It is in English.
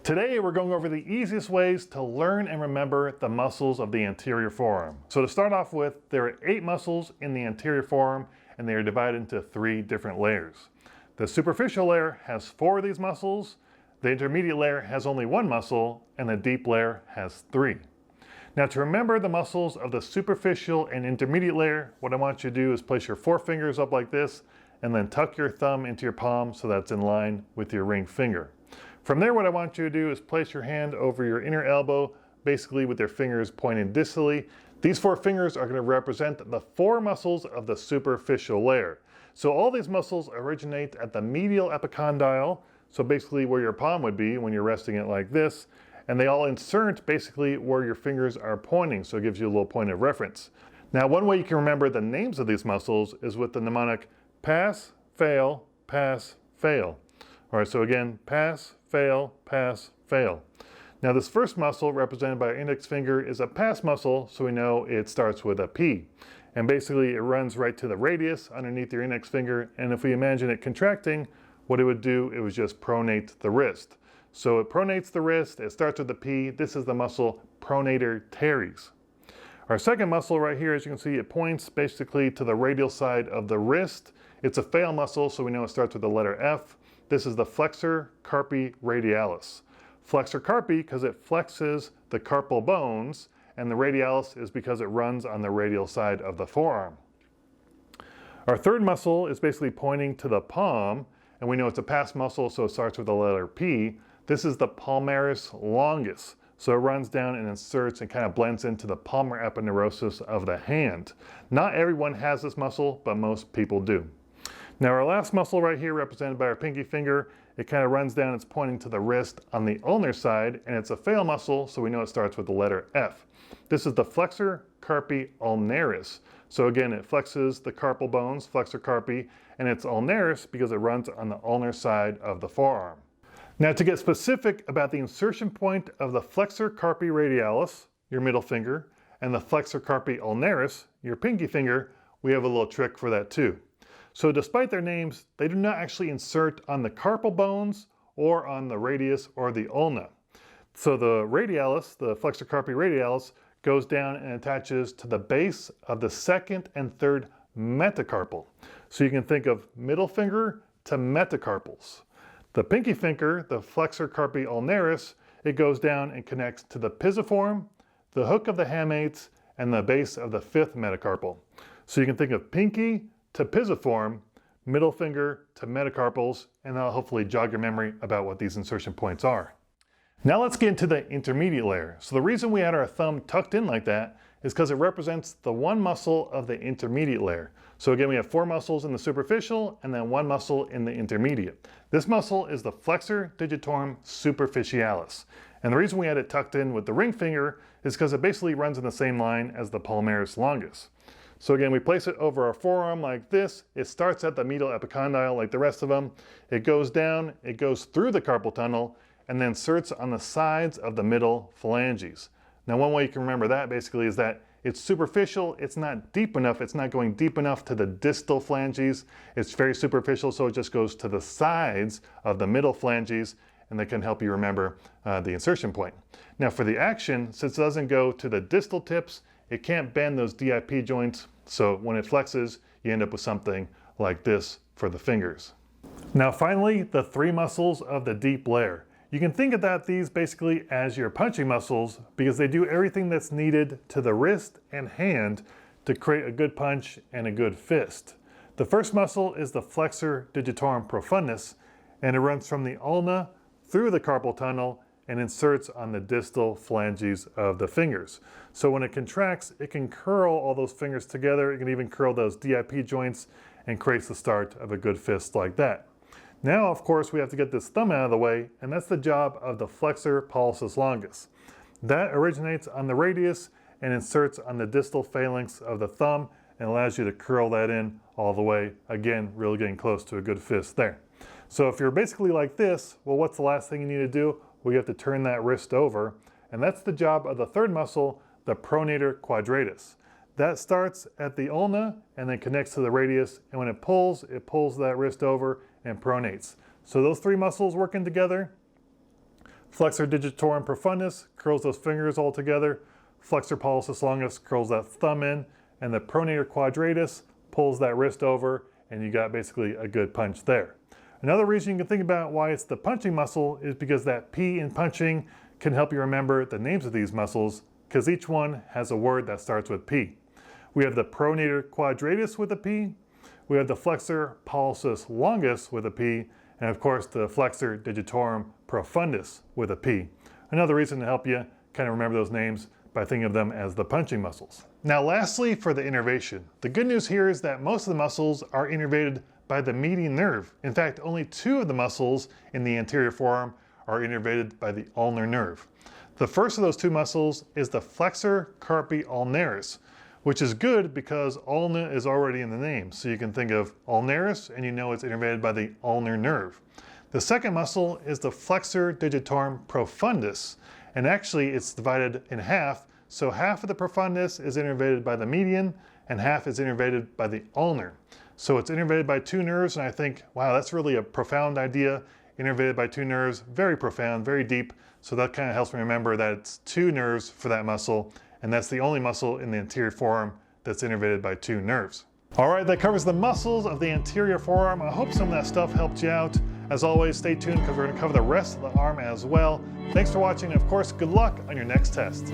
Today we're going over the easiest ways to learn and remember the muscles of the anterior forearm. So to start off with, there are 8 muscles in the anterior forearm and they are divided into 3 different layers. The superficial layer has 4 of these muscles, the intermediate layer has only 1 muscle, and the deep layer has 3. Now to remember the muscles of the superficial and intermediate layer, what I want you to do is place your 4 fingers up like this and then tuck your thumb into your palm so that's in line with your ring finger. From there, what I want you to do is place your hand over your inner elbow, basically with your fingers pointing distally. These 4 fingers are going to represent the 4 muscles of the superficial layer. So all these muscles originate at the medial epicondyle, so basically where your palm would be when you're resting it like this, and they all insert basically where your fingers are pointing, so it gives you a little point of reference. Now, one way you can remember the names of these muscles is with the mnemonic pass, fail, pass, fail. All right, so again, pass, fail, pass, fail. Now this first muscle represented by our index finger is a pass muscle, so we know it starts with a P. And basically it runs right to the radius underneath your index finger, and if we imagine it contracting, what it would do, it would just pronate the wrist. So it pronates the wrist, it starts with the P, this is the muscle pronator teres. Our second muscle right here, as you can see, it points basically to the radial side of the wrist. It's a fail muscle, so we know it starts with the letter F. This is the flexor carpi radialis. Flexor carpi because it flexes the carpal bones, and the radialis is because it runs on the radial side of the forearm. Our third muscle is basically pointing to the palm, and we know it's a pass muscle, so it starts with the letter P. This is the palmaris longus. So it runs down and inserts and kind of blends into the palmar aponeurosis of the hand. Not everyone has this muscle, but most people do. Now our last muscle right here, represented by our pinky finger, it kind of runs down, it's pointing to the wrist on the ulnar side, and it's a fail muscle, so we know it starts with the letter F. This is the flexor carpi ulnaris. So again, it flexes the carpal bones, flexor carpi, and it's ulnaris because it runs on the ulnar side of the forearm. Now to get specific about the insertion point of the flexor carpi radialis, your middle finger, and the flexor carpi ulnaris, your pinky finger, we have a little trick for that too. So despite their names, they do not actually insert on the carpal bones or on the radius or the ulna. So the radialis, the flexor carpi radialis, goes down and attaches to the base of the second and third metacarpal. So you can think of middle finger to metacarpals. The pinky finger, the flexor carpi ulnaris, it goes down and connects to the pisiform, the hook of the hammates, and the base of the 5th metacarpal. So you can think of pinky to pisiform, middle finger to metacarpals, and that'll hopefully jog your memory about what these insertion points are. Now let's get into the intermediate layer. So the reason we had our thumb tucked in like that is because it represents the 1 muscle of the intermediate layer. So again, we have 4 muscles in the superficial and then 1 muscle in the intermediate. This muscle is the flexor digitorum superficialis. And the reason we had it tucked in with the ring finger is because it basically runs in the same line as the palmaris longus. So again, we place it over our forearm like this. It starts at the medial epicondyle like the rest of them. It goes down, it goes through the carpal tunnel, and then inserts on the sides of the middle phalanges. Now one way you can remember that basically is that it's superficial, it's not deep enough, it's not going deep enough to the distal phalanges. It's very superficial, so it just goes to the sides of the middle phalanges, and that can help you remember the insertion point. Now for the action, since it doesn't go to the distal tips, it can't bend those DIP joints, so when it flexes, you end up with something like this for the fingers. Now finally, the 3 muscles of the deep layer. You can think about these basically as your punching muscles because they do everything that's needed to the wrist and hand to create a good punch and a good fist. The first muscle is the flexor digitorum profundus, and it runs from the ulna through the carpal tunnel and inserts on the distal phalanges of the fingers. So when it contracts, it can curl all those fingers together. It can even curl those DIP joints and creates the start of a good fist like that. Now, of course, we have to get this thumb out of the way, and that's the job of the flexor pollicis longus. That originates on the radius and inserts on the distal phalanx of the thumb and allows you to curl that in all the way. Again, really getting close to a good fist there. So if you're basically like this, well, what's the last thing you need to do? Well, you have to turn that wrist over, and that's the job of the third muscle, the pronator quadratus. That starts at the ulna and then connects to the radius, and when it pulls that wrist over and pronates. So those 3 muscles working together, Flexor digitorum profundus curls those fingers all together. Flexor pollicis longus curls that thumb in, and the pronator quadratus pulls that wrist over, and you got basically a good punch there. Another reason you can think about why it's the punching muscle is because that P in punching can help you remember the names of these muscles, because each one has a word that starts with P. We have the pronator quadratus with a P, we have the flexor pollicis longus with a P, and of course the flexor digitorum profundus with a P. Another reason to help you kind of remember those names by thinking of them as the punching muscles. Now lastly, for the innervation. The good news here is that most of the muscles are innervated by the median nerve. In fact, only 2 of the muscles in the anterior forearm are innervated by the ulnar nerve. The first of those 2 muscles is the flexor carpi ulnaris, which is good because ulna is already in the name. So you can think of ulnaris and you know it's innervated by the ulnar nerve. The second muscle is the flexor digitorum profundus, and actually it's divided in half. So half of the profundus is innervated by the median and half is innervated by the ulnar. So it's innervated by 2 nerves, and I think, wow, that's really a profound idea. Innervated by 2 nerves, very profound, very deep. So that kind of helps me remember that it's 2 nerves for that muscle, and that's the only muscle in the anterior forearm that's innervated by 2 nerves. All right, that covers the muscles of the anterior forearm. I hope some of that stuff helped you out. As always, stay tuned because we're going to cover the rest of the arm as well. Thanks for watching, and of course, good luck on your next test.